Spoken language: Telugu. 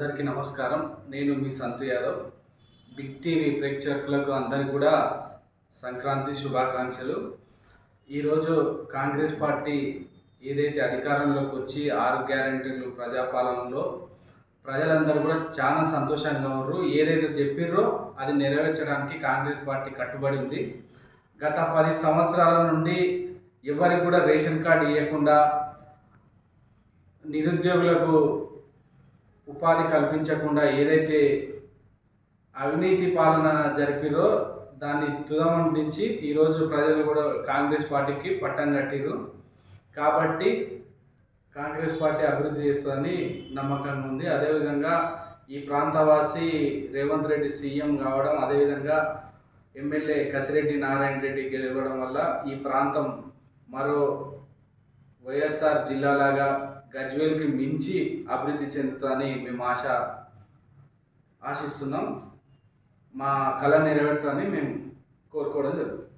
అందరికీ నమస్కారం. నేను మీ సంతు యాదవ్. బిగ్ టీవీ ప్రేక్షకులకు అందరికీ కూడా సంక్రాంతి శుభాకాంక్షలు. ఈరోజు కాంగ్రెస్ పార్టీ ఏదైతే అధికారంలోకి వచ్చి 6 గ్యారెంటీలు ప్రజాపాలనలో ప్రజలందరూ కూడా చాలా సంతోషంగా ఉన్నారు. ఏదైతే చెప్పిర్రో అది నెరవేర్చడానికి కాంగ్రెస్ పార్టీ కట్టుబడి ఉంది. గత 10 సంవత్సరాల నుండి ఎవరికి కూడా రేషన్ కార్డు ఇవ్వకుండా, నిరుద్యోగులకు ఉపాధి కల్పించకుండా ఏదైతే అవినీతి పాలన జరిపిరో దాన్ని తుదముట్టించి ఈరోజు ప్రజలు కూడా కాంగ్రెస్ పార్టీకి పట్టం కట్టిరు. కాబట్టి కాంగ్రెస్ పార్టీ అభివృద్ధి చేస్తుందని నమ్మకంగా ఉంది. అదేవిధంగా ఈ ప్రాంతవాసి రేవంత్ రెడ్డి సీఎం కావడం, అదేవిధంగా ఎమ్మెల్యే కసిరెడ్డి నారాయణ రెడ్డి గెలవడం వల్ల ఈ ప్రాంతం మరో వైఎస్ఆర్ జిల్లాలాగా గజ్వేల్కి మించి అభివృద్ధి చెందుతుందని మేము ఆశిస్తున్నాం. మా కళ నెరవేరుతుందని మేము కోరుకోవడం జరుగుతుంది.